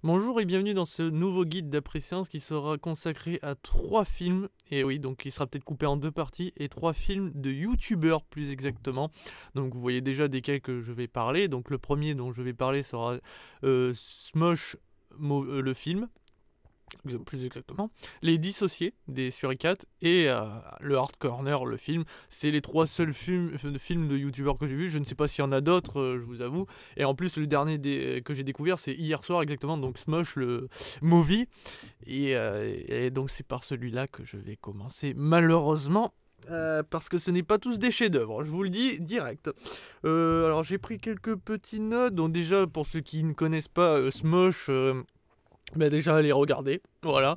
Bonjour et bienvenue dans ce nouveau guide d'après-science qui sera consacré à 3 films, et oui, donc il sera peut-être coupé en 2 parties, et 3 films de youtubeurs plus exactement. Donc vous voyez déjà desquels que je vais parler. Donc le premier dont je vais parler sera Smosh, le film, plus exactement, Les Dissociés des Suricates et le Hard Corner, le film. C'est les 3 seuls films de youtubeurs que j'ai vus. Je ne sais pas s'il y en a d'autres, je vous avoue. Et en plus, le dernier que j'ai découvert, c'est hier soir exactement, donc Smosh, le movie. Et donc c'est par celui-là que je vais commencer, malheureusement. Parce que ce n'est pas tous des chefs-d'œuvre, je vous le dis direct. Alors j'ai pris quelques petites notes. Donc déjà, pour ceux qui ne connaissent pas Smosh, bah déjà allez regarder, voilà.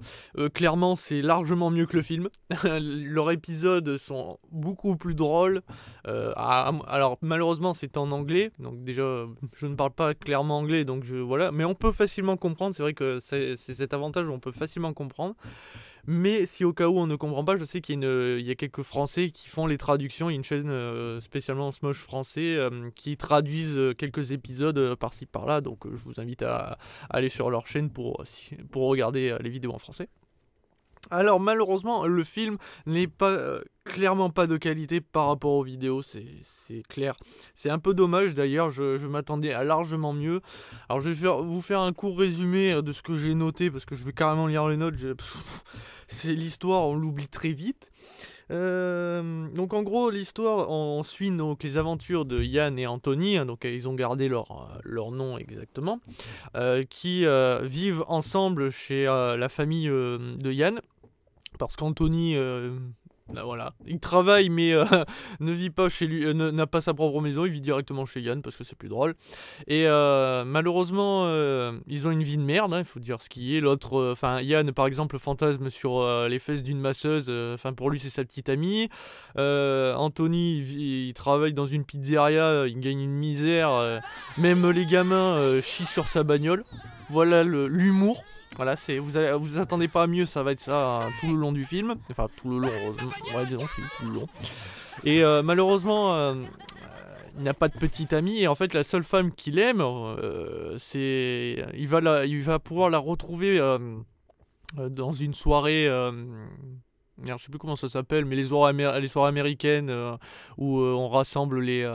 Clairement c'est largement mieux que le film. Leurs épisodes sont beaucoup plus drôles. Alors malheureusement c'est en anglais, donc déjà je ne parle pas clairement anglais, donc voilà. Mais on peut facilement comprendre, c'est vrai que c'est cet avantage où on peut facilement comprendre. Mais si au cas où on ne comprend pas, je sais qu'il y a quelques Français qui font les traductions. Il y a une chaîne spécialement Smosh français qui traduisent quelques épisodes par-ci par-là. Donc je vous invite à aller sur leur chaîne pour regarder les vidéos en français. Alors malheureusement le film n'est pas clairement pas de qualité par rapport aux vidéos, c'est clair. C'est un peu dommage d'ailleurs, je m'attendais à largement mieux. Alors je vais vous faire un court résumé de ce que j'ai noté, parce que je vais carrément lire les notes. C'est l'histoire, on l'oublie très vite. Donc en gros l'histoire, on suit donc les aventures de Yann et Anthony, donc ils ont gardé leur nom exactement, qui vivent ensemble chez la famille de Yann. Parce qu'Anthony, voilà, il travaille mais ne vit pas chez lui, n'a pas sa propre maison, il vit directement chez Yann parce que c'est plus drôle. Et malheureusement, ils ont une vie de merde, hein, il faut dire ce qui est. L'autre, Yann par exemple, fantasme sur les fesses d'une masseuse, pour lui c'est sa petite amie. Anthony, il travaille dans une pizzeria, il gagne une misère, même les gamins chient sur sa bagnole. Voilà l'humour. Voilà, vous attendez pas à mieux, ça va être ça tout le long du film. Enfin, tout le long, heureusement. Ouais, disons, c'est tout le long. Et malheureusement, il n'a pas de petite amie. Et en fait, la seule femme qu'il aime, il va pouvoir la retrouver dans une soirée. Merde, je sais plus comment ça s'appelle, mais les soirées américaines où on rassemble les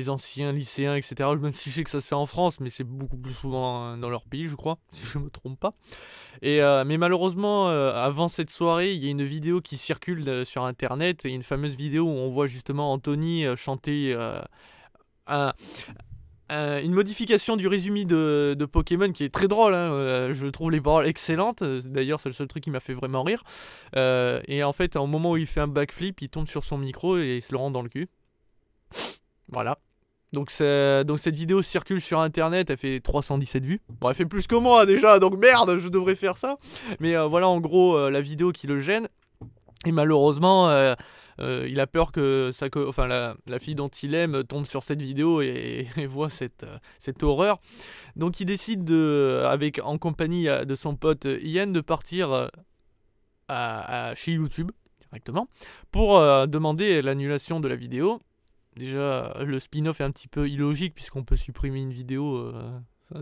anciens lycéens, etc. Même si je sais que ça se fait en France, mais c'est beaucoup plus souvent dans leur pays, je crois, si je me trompe pas. Mais malheureusement, avant cette soirée, il y a une vidéo qui circule sur internet, et une fameuse vidéo où on voit justement Anthony chanter une modification du résumé de Pokémon qui est très drôle, hein. Je trouve les paroles excellentes. D'ailleurs c'est le seul truc qui m'a fait vraiment rire. Et en fait au moment où il fait un backflip, il tombe sur son micro et il se le rend dans le cul. Voilà. Donc cette vidéo circule sur internet, elle fait 317 vues. Bon, elle fait plus que moi déjà, donc merde, je devrais faire ça. Mais voilà en gros la vidéo qui le gêne. Et malheureusement, il a peur que la fille dont il aime tombe sur cette vidéo et voit cette horreur. Donc il décide, en compagnie de son pote Ian, de partir chez YouTube directement pour demander l'annulation de la vidéo. Déjà, le spin-off est un petit peu illogique puisqu'on peut supprimer une vidéo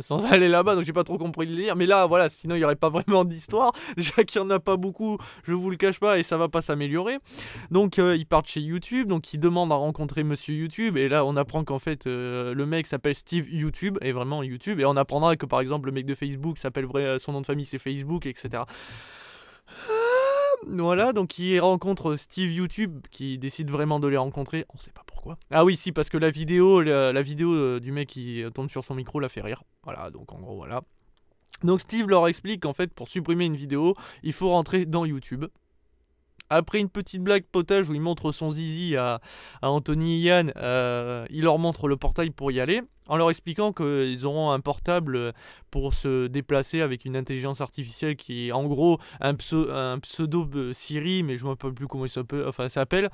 sans aller là-bas, donc j'ai pas trop compris le délire. Mais là, voilà, sinon il n'y aurait pas vraiment d'histoire. Déjà qu'il n'y en a pas beaucoup, je vous le cache pas, et ça va pas s'améliorer. Donc ils partent chez YouTube, donc ils demandent à rencontrer Monsieur YouTube. Et là, on apprend qu'en fait, le mec s'appelle Steve YouTube, et vraiment YouTube. Et on apprendra que par exemple, le mec de Facebook s'appelle son nom de famille c'est Facebook, etc. Voilà, donc il rencontre Steve YouTube qui décide vraiment de les rencontrer. On sait pas pourquoi. Ah oui, si, parce que la vidéo du mec qui tombe sur son micro la fait rire. Voilà, donc en gros, voilà. Donc Steve leur explique qu'en fait, pour supprimer une vidéo, il faut rentrer dans YouTube. Après une petite blague potage où il montre son zizi à Anthony et Yann, il leur montre le portail pour y aller, en leur expliquant qu'ils auront un portable pour se déplacer avec une intelligence artificielle qui est en gros un pseudo Siri, mais je ne me rappelle plus comment il s'appelle.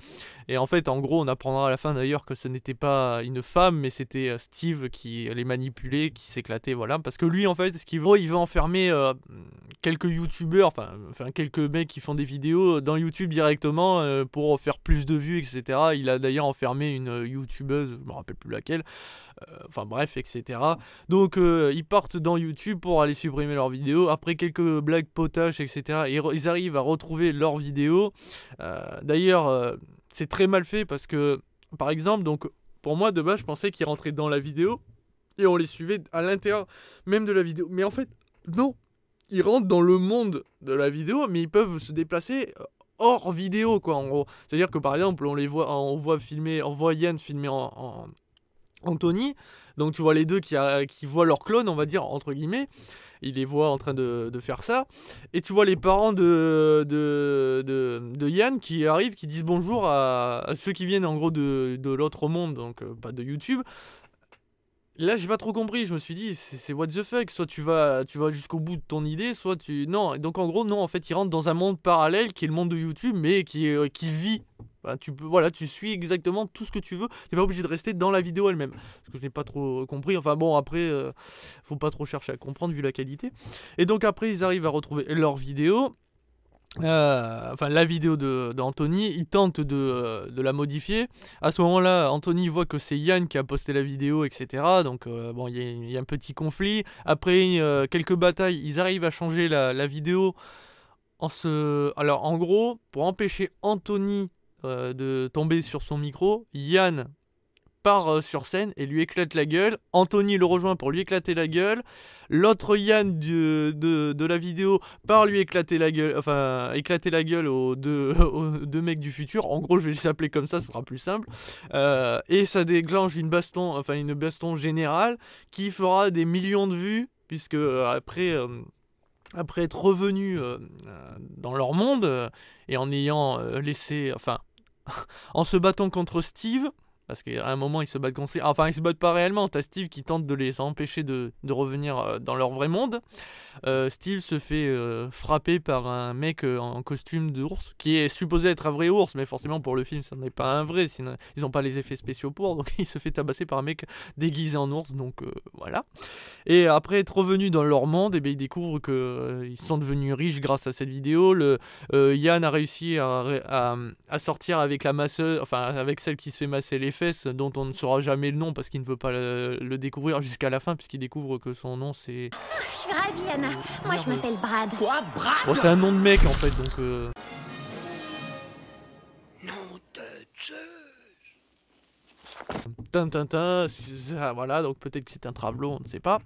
Et en fait, en gros, on apprendra à la fin d'ailleurs que ce n'était pas une femme, mais c'était Steve qui les manipulait, qui s'éclatait, voilà. Parce que lui, en fait, ce qu'il veut, il veut enfermer quelques youtubeurs, enfin quelques mecs qui font des vidéos dans YouTube directement pour faire plus de vues, etc. Il a d'ailleurs enfermé une youtubeuse, je me rappelle plus laquelle, enfin bref, etc. Donc ils partent dans YouTube pour aller supprimer leurs vidéos. Après quelques blagues potaches, etc. Ils arrivent à retrouver leurs vidéos. D'ailleurs, c'est très mal fait parce que, par exemple, donc pour moi de base, je pensais qu'ils rentraient dans la vidéo et on les suivait à l'intérieur même de la vidéo. Mais en fait, non. Ils rentrent dans le monde de la vidéo, mais ils peuvent se déplacer hors vidéo, quoi, en gros. C'est-à-dire que par exemple, on voit Yann filmer en Anthony, donc tu vois les deux qui voient leur clone, on va dire, entre guillemets, ils les voient en train de faire ça, et tu vois les parents de Yann qui arrivent, qui disent bonjour à ceux qui viennent en gros de l'autre monde, donc pas de YouTube. Là, j'ai pas trop compris, je me suis dit, c'est what the fuck, soit tu vas jusqu'au bout de ton idée, soit tu... Non, donc en gros, non, en fait, il rentre dans un monde parallèle qui est le monde de YouTube, mais qui vit. Bah, tu suis exactement tout ce que tu veux, t'es pas obligé de rester dans la vidéo elle-même. Parce que je n'ai pas trop compris, enfin bon, après, faut pas trop chercher à comprendre vu la qualité. Et donc après, ils arrivent à retrouver leur vidéo. Enfin la vidéo d'Anthony, il tente de la modifier. À ce moment-là, Anthony voit que c'est Yann qui a posté la vidéo, etc. Donc bon, il y a un petit conflit. Après quelques batailles, ils arrivent à changer la vidéo alors en gros, pour empêcher Anthony de tomber sur son micro, Yann part sur scène et lui éclate la gueule. Anthony le rejoint pour lui éclater la gueule. L'autre Yann de la vidéo part lui éclater la gueule aux deux mecs du futur. En gros, je vais les appeler comme ça sera plus simple. Et ça déclenche une baston générale qui fera des millions de vues, puisque après être revenu dans leur monde et en ayant laissé, en se battant contre Steve. Parce qu'à un moment, ils se battent contre... Enfin, ils se battent pas réellement. T'as Steve qui tente de les empêcher de revenir dans leur vrai monde. Steve se fait frapper par un mec en costume d'ours, qui est supposé être un vrai ours, mais forcément pour le film, ça n'est pas un vrai. Sinon, ils n'ont pas les effets spéciaux pour. Donc, il se fait tabasser par un mec déguisé en ours. Donc, voilà. Et après être revenu dans leur monde, ils découvrent qu'ils sont devenus riches grâce à cette vidéo. Yann a réussi à sortir avec la masseuse, avec celle qui se fait masser les fesses, dont on ne saura jamais le nom parce qu'il ne veut pas le découvrir jusqu'à la fin, puisqu'il découvre que son nom c'est... Je suis ravie, Anna. Moi, je m'appelle Brad. Quoi, Brad? Bon, c'est un nom de mec en fait, donc... Nom de Zeus. Voilà, donc peut-être que c'est un travelot, on ne sait pas.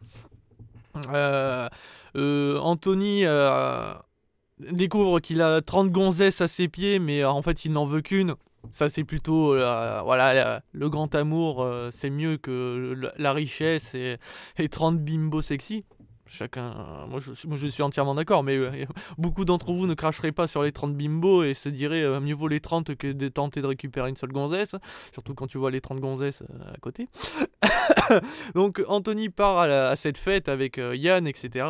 Anthony découvre qu'il a 30 gonzesses à ses pieds, mais en fait il n'en veut qu'une. Ça c'est plutôt le grand amour, c'est mieux que la richesse et 30 bimbos sexy. Chacun, moi je suis entièrement d'accord, mais beaucoup d'entre vous ne cracheraient pas sur les 30 bimbos et se diraient mieux vaut les 30 que de tenter de récupérer une seule gonzesse, surtout quand tu vois les 30 gonzesses à côté. Donc Anthony part à cette fête avec Yann, etc.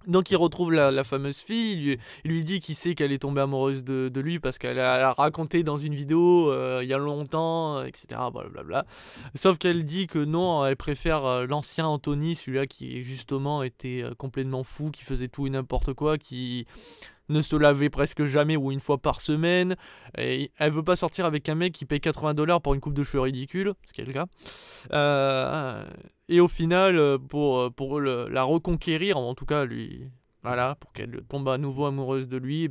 Donc il retrouve la fameuse fille, il lui dit qu'il sait qu'elle est tombée amoureuse de lui parce qu'elle a raconté dans une vidéo il y a longtemps, etc. Blablabla. Sauf qu'elle dit que non, elle préfère l'ancien Anthony, celui-là qui justement était complètement fou, qui faisait tout et n'importe quoi, qui ne se lavait presque jamais ou une fois par semaine. Et elle veut pas sortir avec un mec qui paye 80$ pour une coupe de cheveux ridicule, ce qui est le cas. Et au final, pour la reconquérir, en tout cas pour qu'elle tombe à nouveau amoureuse de lui,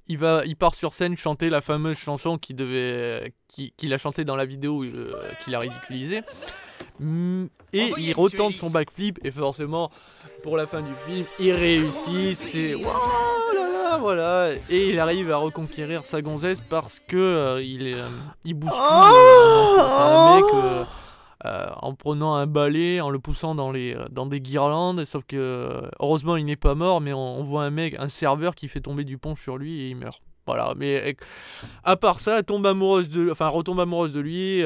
il part sur scène chanter la fameuse chanson qu'il a chantée dans la vidéo qu'il a ridiculisée. Et il retente son backflip et forcément pour la fin du film il réussit, c'est voilà, et il arrive à reconquérir sa gonzesse parce que il bouscule un mec en prenant un balai, en le poussant dans des guirlandes, sauf que heureusement il n'est pas mort, mais on voit un serveur qui fait tomber du pont sur lui et il meurt. Voilà, mais à part ça, elle retombe amoureuse de lui.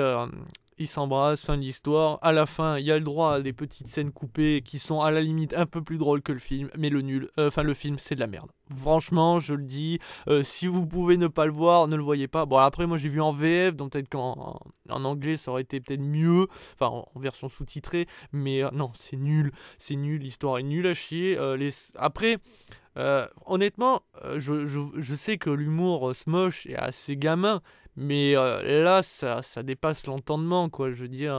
ils s'embrassent, fin de l'histoire. À la fin, il y a le droit à des petites scènes coupées qui sont à la limite un peu plus drôles que le film, mais le film c'est de la merde. Franchement, je le dis, si vous pouvez ne pas le voir, ne le voyez pas. Bon, après, moi j'ai vu en VF, donc peut-être qu'en anglais ça aurait été peut-être mieux, enfin en version sous-titrée, mais non, c'est nul, l'histoire est nulle à chier. Après. Honnêtement, je sais que l'humour Smosh est assez gamin, mais là, ça dépasse l'entendement, quoi. Je veux dire,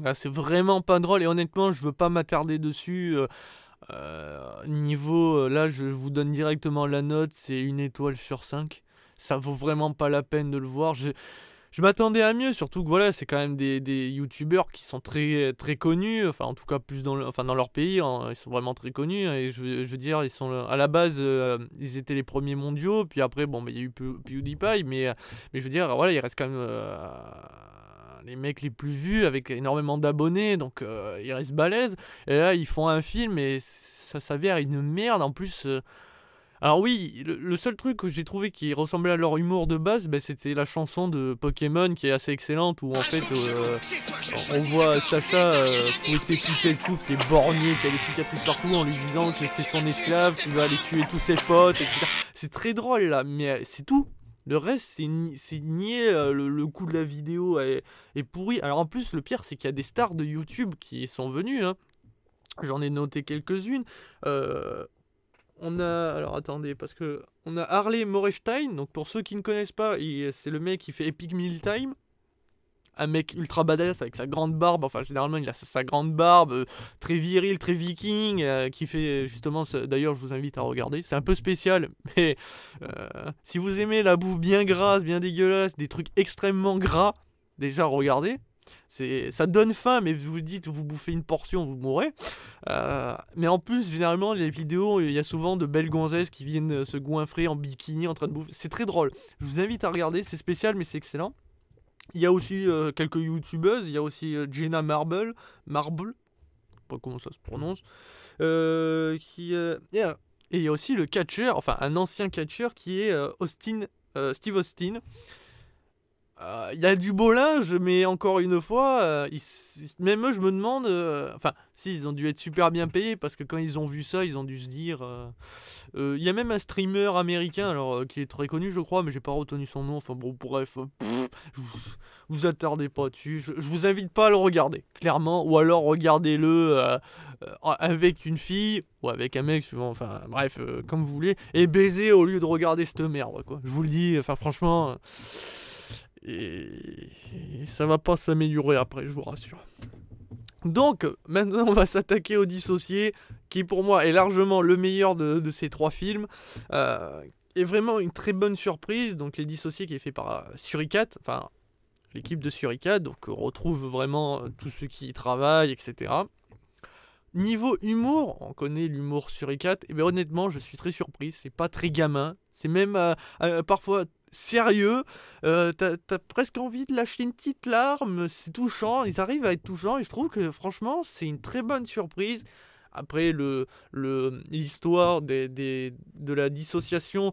là, c'est vraiment pas drôle, et honnêtement, je veux pas m'attarder dessus. Là, je vous donne directement la note, c'est 1 étoile sur 5. Ça vaut vraiment pas la peine de le voir. Je m'attendais à mieux, surtout que voilà, c'est quand même des youtubeurs qui sont très, très connus, enfin en tout cas plus dans leur pays, hein, ils sont vraiment très connus, hein, et je veux dire, ils sont à la base, ils étaient les premiers mondiaux, puis après, bon, il y a eu PewDiePie, mais je veux dire, voilà, il reste quand même les mecs les plus vus, avec énormément d'abonnés, donc ils restent balèzes, et là, ils font un film, et ça s'avère une merde, en plus... Alors oui, le seul truc que j'ai trouvé qui ressemblait à leur humour de base, c'était la chanson de Pokémon qui est assez excellente, où en fait on voit Sacha fouetter Pikachu qui est borgné, qui a des cicatrices partout, en lui disant que c'est son esclave, qu'il va aller tuer tous ses potes, etc. C'est très drôle là, mais c'est tout. Le reste, c'est nier, le coup de la vidéo est pourri. Alors en plus, le pire, c'est qu'il y a des stars de YouTube qui sont venues, hein. J'en ai noté quelques-unes. On a, alors attendez, parce que on a Harley Morestein, donc pour ceux qui ne connaissent pas, c'est le mec qui fait Epic Meal Time, un mec ultra badass avec sa grande barbe, enfin généralement il a sa grande barbe, très viril, très viking, qui fait justement, d'ailleurs je vous invite à regarder, c'est un peu spécial, mais si vous aimez la bouffe bien grasse, bien dégueulasse, des trucs extrêmement gras, déjà regardez. Ça donne faim, mais vous dites, vous bouffez une portion, vous mourrez. Mais en plus, généralement, les vidéos, il y a souvent de belles gonzesses qui viennent se goinfrer en bikini en train de bouffer. C'est très drôle. Je vous invite à regarder, c'est spécial, mais c'est excellent. Il y a aussi quelques youtubeuses. Il y a aussi Jenna Marble, je sais pas comment ça se prononce. Yeah. Et il y a aussi le catcheur, enfin un ancien catcheur qui est Steve Austin. Il y a du beau linge, mais encore une fois, même eux, je me demande... Enfin, si, ils ont dû être super bien payés, parce que quand ils ont vu ça, ils ont dû se dire... Il y a même un streamer américain, alors qui est très connu, je crois, mais j'ai pas retenu son nom. Enfin bon, bref, vous attardez pas dessus. Je vous invite pas à le regarder, clairement. Ou alors, regardez-le avec une fille, ou avec un mec, suivant, enfin, bref, comme vous voulez. Et baiser au lieu de regarder cette merde, quoi. Je vous le dis, enfin, franchement... Et ça va pas s'améliorer après, je vous rassure. Donc, maintenant, on va s'attaquer au Dissocié, qui pour moi est largement le meilleur de ces 3 films. Et vraiment une très bonne surprise. Donc, Les Dissociés qui est fait par Suricat, enfin, l'équipe de Suricat. Donc, on retrouve vraiment tous ceux qui y travaillent, etc. Niveau humour, on connaît l'humour Suricat. Et bien, honnêtement, je suis très surpris. C'est pas très gamin. C'est même parfois... sérieux, t'as presque envie de lâcher une petite larme, c'est touchant, ils arrivent à être touchants, et je trouve que franchement c'est une très bonne surprise. Après l'histoire de la dissociation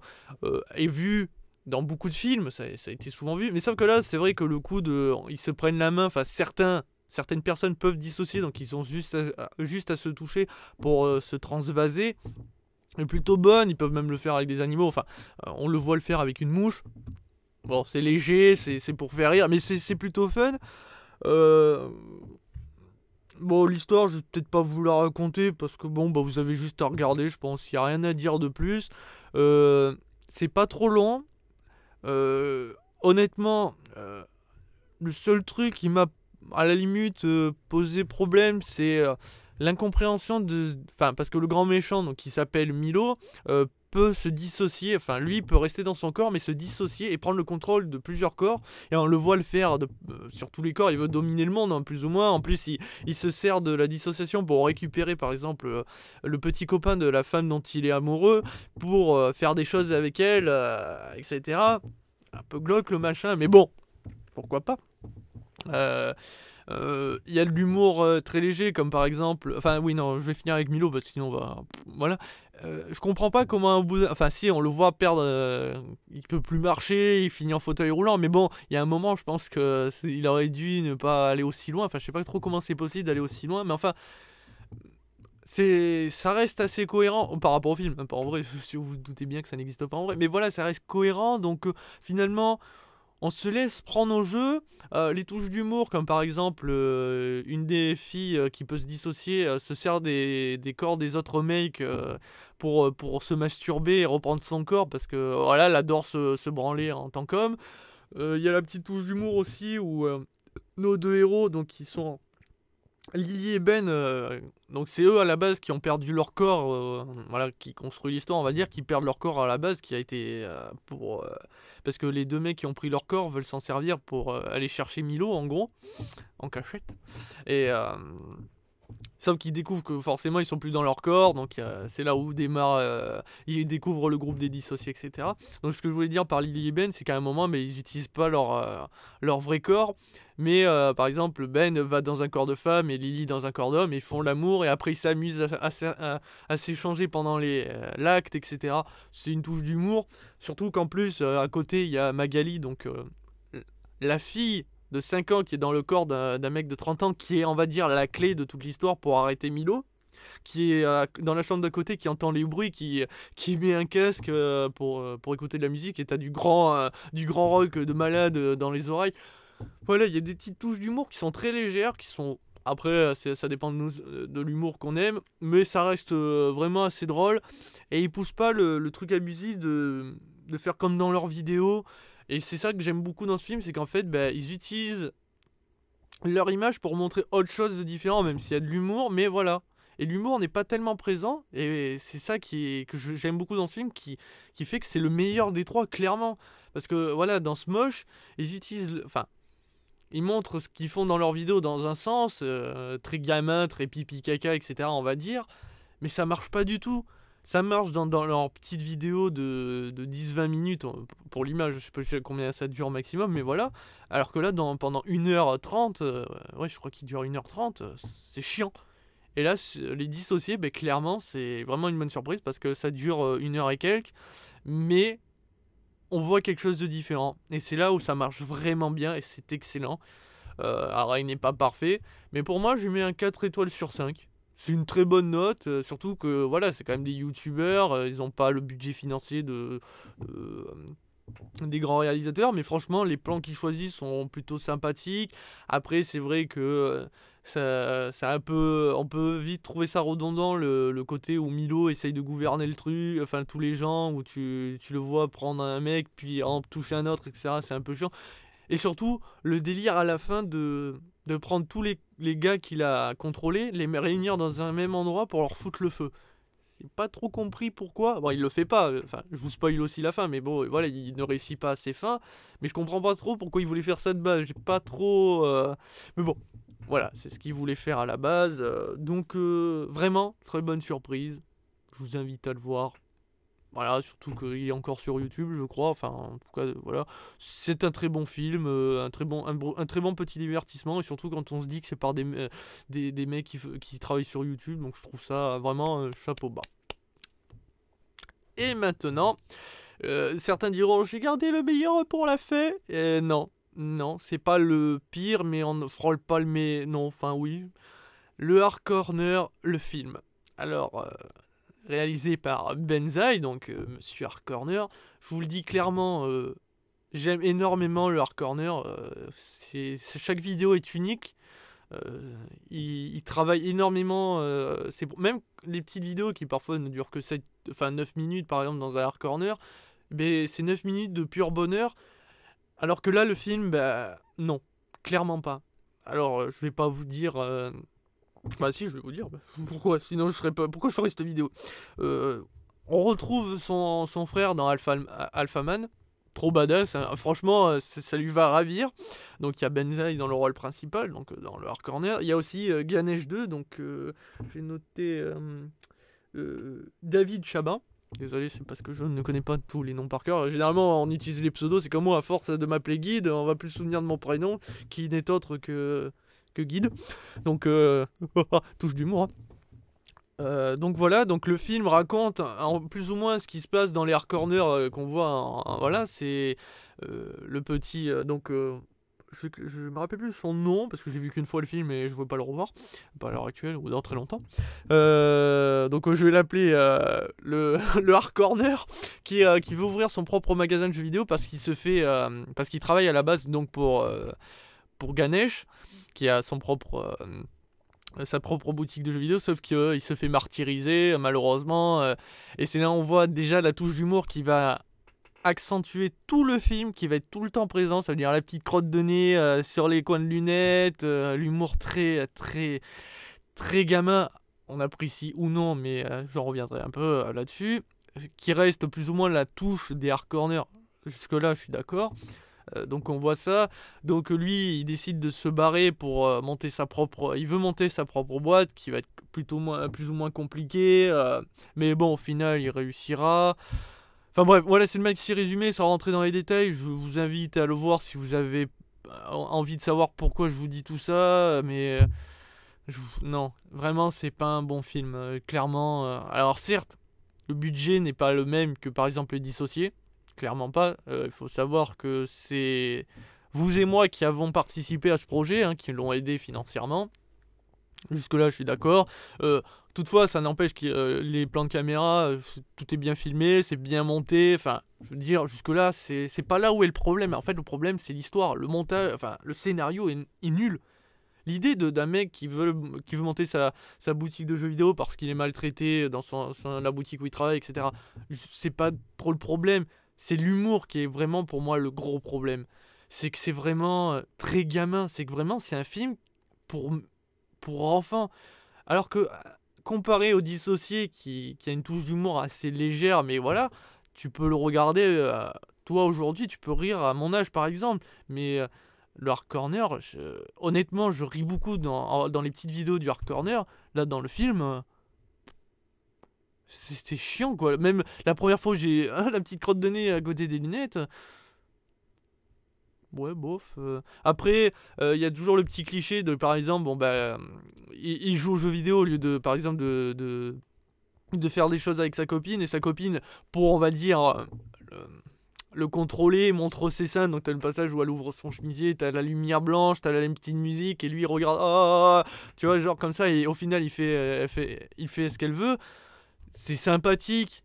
est vue dans beaucoup de films, ça a été souvent vu, mais sauf que là c'est vrai que le coup ils se prennent la main, enfin certaines personnes peuvent dissocier, donc ils ont juste à se toucher pour se transvaser, est plutôt bonne, ils peuvent même le faire avec des animaux, enfin, on le voit le faire avec une mouche. Bon, c'est léger, c'est pour faire rire, mais c'est plutôt fun. Bon, l'histoire, je vais peut-être pas vous la raconter, parce que bon, vous avez juste à regarder, je pense, il n'y a rien à dire de plus. C'est pas trop long. Honnêtement, le seul truc qui m'a, à la limite, posé problème, c'est... l'incompréhension enfin, parce que le grand méchant, donc qui s'appelle Milo, peut se dissocier, enfin lui peut rester dans son corps mais se dissocier et prendre le contrôle de plusieurs corps, et on le voit le faire sur tous les corps. Il veut dominer le monde, hein, plus ou moins. En plus il se sert de la dissociation pour récupérer par exemple le petit copain de la femme dont il est amoureux, pour faire des choses avec elle, etc. Un peu glauque le machin, mais bon, pourquoi pas. Il y a de l'humour très léger, comme par exemple... Enfin, oui, non, je vais finir avec Milo, parce que sinon on va... Voilà. Je comprends pas comment un bout... Enfin, si, on le voit perdre... il peut plus marcher, il finit en fauteuil roulant, mais bon, il y a un moment, je pense que il aurait dû ne pas aller aussi loin. Enfin, je sais pas trop comment c'est possible d'aller aussi loin, mais enfin... Ça reste assez cohérent par rapport au film, hein, pas en vrai, si vous vous doutez bien que ça n'existe pas en vrai, mais voilà, ça reste cohérent, donc finalement, on se laisse prendre au jeu. Les touches d'humour, comme par exemple une des filles qui peut se dissocier, se sert des corps des autres mecs pour se masturber et reprendre son corps, parce que voilà, elle adore se branler en tant qu'homme. Il y a la petite touche d'humour aussi où nos deux héros, donc qui sont Lily et Ben, donc c'est eux à la base qui ont perdu leur corps, voilà, qui construit l'histoire, on va dire, qui perdent leur corps à la base, qui a été parce que les deux mecs qui ont pris leur corps veulent s'en servir pour aller chercher Milo, en gros, en cachette. Et sauf qu'ils découvrent que forcément ils sont plus dans leur corps, donc c'est là où démarre, ils découvrent le groupe des dissociés, etc. Donc ce que je voulais dire par Lily et Ben, c'est qu'à un moment, mais ils n'utilisent pas leur vrai corps, mais par exemple Ben va dans un corps de femme et Lily dans un corps d'homme, et ils font l'amour, et après ils s'amusent à s'échanger pendant l'acte, etc. C'est une touche d'humour, surtout qu'en plus à côté il y a Magali, donc la fille de 5 ans qui est dans le corps d'un mec de 30 ans, qui est, on va dire, la clé de toute l'histoire pour arrêter Milo, qui est dans la chambre d'à côté, qui entend les bruits, qui met un casque pour écouter de la musique, et t'as du grand rock de malade dans les oreilles. Voilà, il y a des petites touches d'humour qui sont très légères, qui sont... Après, ça dépend de l'humour qu'on aime, mais ça reste vraiment assez drôle, et ils poussent pas le truc abusif de faire comme dans leurs vidéos. Et c'est ça que j'aime beaucoup dans ce film, c'est qu'en fait, ils utilisent leur image pour montrer autre chose de différent, même s'il y a de l'humour, mais voilà. Et l'humour n'est pas tellement présent, et c'est ça j'aime beaucoup dans ce film, qui fait que c'est le meilleur des trois, clairement. Parce que voilà, dans Smosh, ils utilisent... Enfin, ils montrent ce qu'ils font dans leurs vidéos dans un sens, très gamin, très pipi caca, etc., on va dire, mais ça marche pas du tout. Ça marche dans leurs petites vidéos de 10-20 minutes, pour l'image, je sais pas combien ça dure maximum, mais voilà. Alors que là, pendant 1h30, ouais, je crois qu'il dure 1h30, c'est chiant. Et là, les dissociés, clairement, c'est vraiment une bonne surprise, parce que ça dure 1 heure et quelques, mais on voit quelque chose de différent. Et c'est là où ça marche vraiment bien, et c'est excellent. Alors, il n'est pas parfait, mais pour moi, je lui mets un 4 étoiles sur 5. C'est une très bonne note, surtout que voilà, c'est quand même des youtubeurs, ils n'ont pas le budget financier des grands réalisateurs, mais franchement, les plans qu'ils choisissent sont plutôt sympathiques. Après, c'est vrai que ça un peu, on peut vite trouver ça redondant, le côté où Milo essaye de gouverner le truc, enfin tous les gens, où tu le vois prendre un mec, puis en toucher un autre, etc. C'est un peu chiant. Et surtout, le délire à la fin de prendre tous les gars qu'il a contrôlés, les réunir dans un même endroit pour leur foutre le feu. C'est pas trop compris pourquoi. Bon, il le fait pas, enfin, je vous spoil aussi la fin, mais bon, voilà, il ne réussit pas à ses fins. Mais je comprends pas trop pourquoi il voulait faire ça de base. J'ai pas trop... Mais bon, voilà, c'est ce qu'il voulait faire à la base. Donc, vraiment, très bonne surprise. Je vous invite à le voir. Voilà, surtout qu'il est encore sur YouTube, je crois. Enfin, en tout cas, voilà. C'est un très bon film, un très bon petit divertissement. Et surtout quand on se dit que c'est par des mecs qui travaillent sur YouTube. Donc je trouve ça vraiment chapeau bas. Et maintenant, certains diront, j'ai gardé le meilleur pour la fin. Non, non, c'est pas le pire, mais on ne frôle pas le mais. Non, enfin oui. Le Hard Corner, le film. Alors... réalisé par Benzaï, donc Monsieur Hard Corner. Je vous le dis clairement, j'aime énormément le Hard Corner. Chaque vidéo est unique. Il travaille énormément. Même les petites vidéos qui parfois ne durent que 9 minutes, par exemple, dans un Hard Corner, mais c'est 9 minutes de pur bonheur. Alors que là, le film, non, clairement pas. Alors, je vais pas vous dire... Bah si, je vais vous dire. Pourquoi? Sinon je serais pas. Pourquoi je ferais cette vidéo? On retrouve son frère dans Alphaman. Trop badass, hein. Franchement, ça lui va ravir. Donc il y a Benzaï dans le rôle principal, donc dans le Hard Corner. Il y a aussi Ganesh 2, donc j'ai noté David Chabin. Désolé, c'est parce que je ne connais pas tous les noms par cœur. Généralement, on utilise les pseudos. C'est comme moi, à force de m'appeler Guide, on va plus se souvenir de mon prénom, qui n'est autre que que guide. Donc, touche d'humour. Donc voilà, donc le film raconte plus ou moins ce qui se passe dans les hard corners qu'on voit. Voilà, c'est le petit. Je me rappelle plus son nom parce que j'ai vu qu'une fois le film et je ne veux pas le revoir, pas à l'heure actuelle ou dans très longtemps. Donc je vais l'appeler le hard corner qui veut ouvrir son propre magasin de jeux vidéo parce qu'il se fait parce qu'il travaille à la base donc pour Ganesh qui a sa propre boutique de jeux vidéo, sauf qu'il se fait martyriser malheureusement, et c'est là où on voit déjà la touche d'humour qui va accentuer tout le film, qui va être tout le temps présent. Ça veut dire la petite crotte de nez sur les coins de lunettes, l'humour très très très gamin, on apprécie ou non, mais j'en reviendrai un peu là-dessus, qui reste plus ou moins la touche des hard corners. Jusque là je suis d'accord. Donc on voit ça. Donc lui il décide de se barrer pour monter sa propre. Il veut monter sa propre boîte qui va être plus ou moins compliquée. Mais bon, au final il réussira. Enfin bref, voilà, c'est le maxi résumé sans rentrer dans les détails. Je vous invite à le voir si vous avez envie de savoir pourquoi je vous dis tout ça. Mais non, vraiment c'est pas un bon film. Clairement. Alors certes, le budget n'est pas le même que par exemple Les Dissociés. Clairement pas. Il faut savoir que c'est vous et moi qui avons participé à ce projet, qui l'ont aidé financièrement. Jusque-là, je suis d'accord. Toutefois, ça n'empêche que les plans de caméra, tout est bien filmé, c'est bien monté. Enfin, je veux dire, jusque-là, c'est pas là où est le problème. En fait, le problème, c'est l'histoire. Le montage, enfin, le scénario est nul. L'idée d'un mec qui veut monter sa boutique de jeux vidéo parce qu'il est maltraité dans la boutique où il travaille, etc. C'est pas trop le problème. C'est l'humour qui est vraiment pour moi le gros problème. C'est que c'est vraiment très gamin. C'est que vraiment c'est un film pour enfants. Alors que comparé au Dissocié qui a une touche d'humour assez légère, mais voilà, tu peux le regarder. Toi aujourd'hui, tu peux rire à mon âge par exemple. Mais le Hard Corner, honnêtement, je ris beaucoup dans les petites vidéos du Hard Corner. Là, dans le film. C'était chiant quoi. Même la première fois j'ai la petite crotte de nez à côté des lunettes. Ouais, bof. Après, il y a toujours le petit cliché de par exemple, il joue aux jeux vidéo au lieu de par exemple de faire des choses avec sa copine, et sa copine, pour on va dire le contrôler, montre ses seins. Donc t'as le passage où elle ouvre son chemisier, t'as la lumière blanche, t'as la petite musique, et lui il regarde, tu vois, genre comme ça, et au final il fait ce qu'elle veut. C'est sympathique,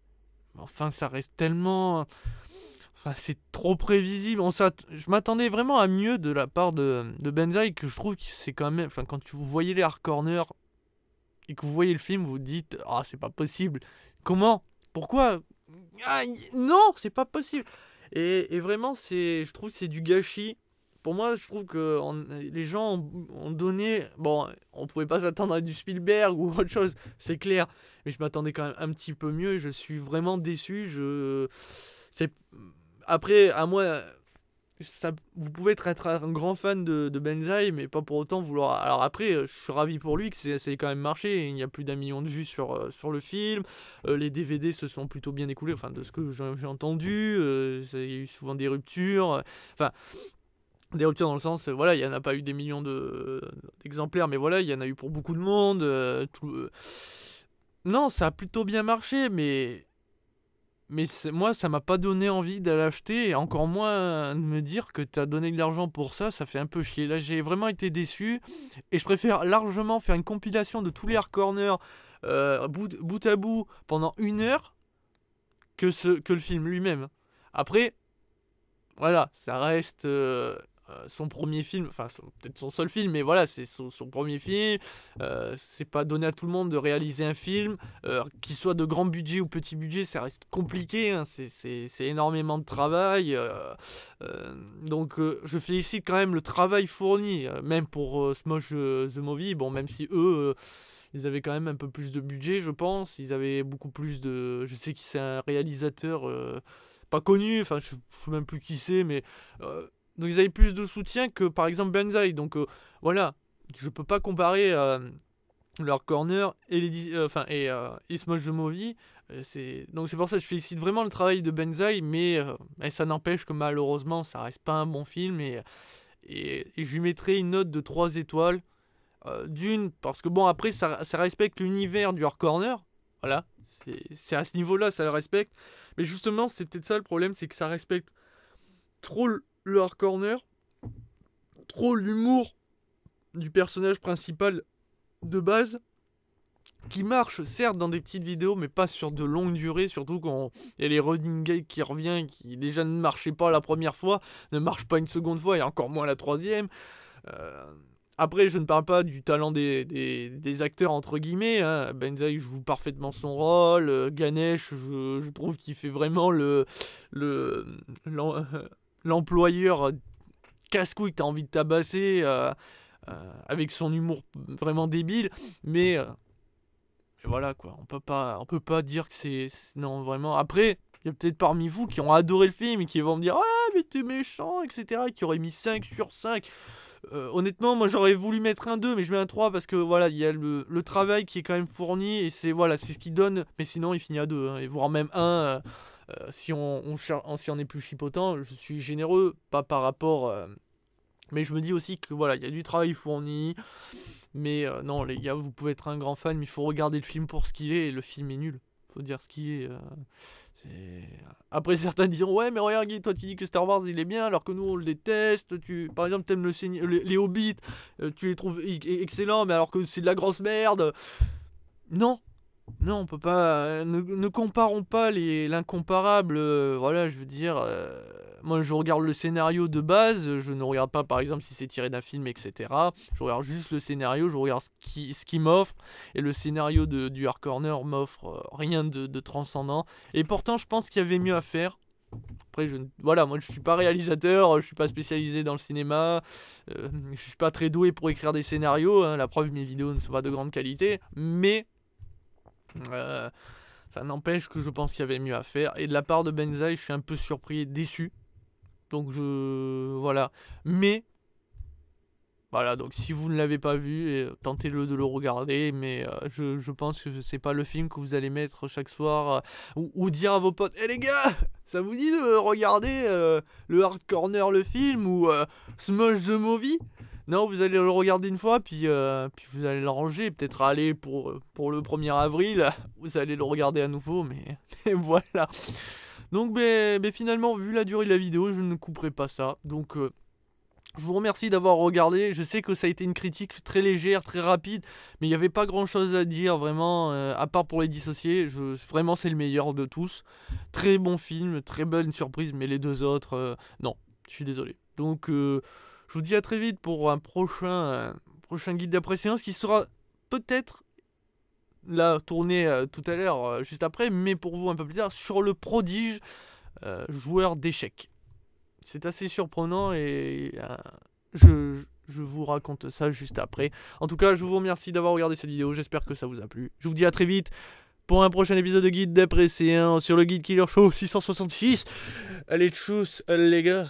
enfin ça reste tellement. Enfin, c'est trop prévisible. Je m'attendais vraiment à mieux de la part de Benzaï, que je trouve que c'est quand même. Enfin, quand vous voyez les hard corners et que vous voyez le film, vous dites c'est pas possible. Comment? Pourquoi? Non, c'est pas possible. Et vraiment, je trouve que c'est du gâchis. Pour moi, je trouve que les gens ont donné. Bon, on pouvait pas s'attendre à du Spielberg ou autre chose, c'est clair. Mais je m'attendais quand même un petit peu mieux. Et je suis vraiment déçu. Après, à moi, vous pouvez être un grand fan de Benzaï, mais pas pour autant vouloir. Alors après, je suis ravi pour lui que c'est quand même marché. Il y a plus d'1 million de vues sur le film. Les DVD se sont plutôt bien écoulés. Enfin, de ce que j'ai entendu, il y a eu souvent des ruptures. Enfin. Des ruptures dans le sens, voilà, il n'y en a pas eu des millions d'exemplaires, mais voilà, il y en a eu pour beaucoup de monde. Non, ça a plutôt bien marché, mais moi, ça m'a pas donné envie d'aller acheter, et encore moins de me dire que tu as donné de l'argent pour ça, ça fait un peu chier. Là, j'ai vraiment été déçu, et je préfère largement faire une compilation de tous les hard corners bout à bout pendant 1 heure que le film lui-même. Après, voilà, ça reste son premier film, enfin peut-être son seul film, mais voilà, c'est son premier film. C'est pas donné à tout le monde de réaliser un film, qu'il soit de grand budget ou petit budget, ça reste compliqué, c'est énormément de travail. Donc je félicite quand même le travail fourni, même pour Smosh The Movie, bon, même si eux... ils avaient quand même un peu plus de budget, je pense. Ils avaient beaucoup plus de... Je sais que c'est un réalisateur pas connu, enfin je sais même plus qui c'est, mais... donc ils avaient plus de soutien que par exemple Benzaï. Donc voilà, je peux pas comparer leur corner et Smosh The Movie. Donc c'est pour ça que je félicite vraiment le travail de Benzaï, mais ça n'empêche que malheureusement ça reste pas un bon film, et je lui mettrai une note de 3 étoiles. D'une, parce que bon, après, ça respecte l'univers du Hard Corner. Voilà, c'est à ce niveau-là, ça le respecte. Mais justement, c'est peut-être ça le problème, c'est que ça respecte trop le Hard Corner, trop l'humour du personnage principal de base, qui marche certes dans des petites vidéos, mais pas sur de longues durées, surtout quand il y a les running gags qui revient, qui déjà ne marchaient pas la première fois, ne marchent pas une seconde fois, et encore moins la troisième. Après, je ne parle pas du talent des acteurs, entre guillemets. Hein. Benzaï joue parfaitement son rôle. Ganesh, je trouve qu'il fait vraiment l'employeur casse-couille que tu as envie de tabasser avec son humour vraiment débile. Mais voilà, quoi. On peut pas dire que c'est... Non, vraiment. Après, il y a peut-être parmi vous qui ont adoré le film et qui vont me dire « Ah, mais t'es méchant, etc. » qui auraient mis 5 sur 5. Honnêtement, moi j'aurais voulu mettre un 2, mais je mets un 3 parce que voilà, il y a le travail qui est quand même fourni et c'est ce qui donne. Mais sinon, il finit à 2, hein, et voire même 1 si on est plus chipotant. Je suis généreux, pas par rapport. Mais je me dis aussi que voilà, il y a du travail fourni. Mais non, les gars, vous pouvez être un grand fan, mais il faut regarder le film pour ce qu'il est. Et le film est nul. Faut dire ce qu'il est. Après, certains diront ouais, mais regarde Guy, toi tu dis que Star Wars il est bien alors que nous on le déteste. Par exemple, t'aimes les Hobbits, tu les trouves excellents, mais alors que c'est de la grosse merde. Non, on peut pas. Ne comparons pas l'incomparable. Voilà, je veux dire. Moi, je regarde le scénario de base. Je ne regarde pas, par exemple, si c'est tiré d'un film, etc. Je regarde juste le scénario. Je regarde ce qu'il m'offre. Et le scénario du Hard Corner m'offre rien de transcendant. Et pourtant, je pense qu'il y avait mieux à faire. Après, voilà, moi, je suis pas réalisateur. Je suis pas spécialisé dans le cinéma. Je suis pas très doué pour écrire des scénarios. Hein. La preuve, mes vidéos ne sont pas de grande qualité. Mais... ça n'empêche que je pense qu'il y avait mieux à faire. Et de la part de Benzaï, je suis un peu surpris et déçu. Donc voilà. Mais... Voilà, donc si vous ne l'avez pas vu, tentez-le de le regarder. Mais je pense que c'est pas le film que vous allez mettre chaque soir. Ou dire à vos potes, hé les gars, ça vous dit de regarder le Hard Corner, le film, ou Smosh the Movie? Non, vous allez le regarder une fois, puis vous allez le ranger. Peut-être aller pour le 1er avril, vous allez le regarder à nouveau, mais voilà. Donc, finalement, vu la durée de la vidéo, je ne couperai pas ça. Donc, je vous remercie d'avoir regardé. Je sais que ça a été une critique très légère, très rapide, mais il n'y avait pas grand-chose à dire, vraiment, à part pour les dissocier. Vraiment, c'est le meilleur de tous. Très bon film, très bonne surprise, mais les deux autres, non, je suis désolé. Donc... je vous dis à très vite pour un prochain guide d'après-séance qui sera peut-être là tourné tout à l'heure, juste après, mais pour vous un peu plus tard, sur le prodige joueur d'échecs. C'est assez surprenant et je vous raconte ça juste après. En tout cas, je vous remercie d'avoir regardé cette vidéo, j'espère que ça vous a plu. Je vous dis à très vite pour un prochain épisode de guide d'après-séance sur le Guide Killer Show 666. Allez, tchuss les gars.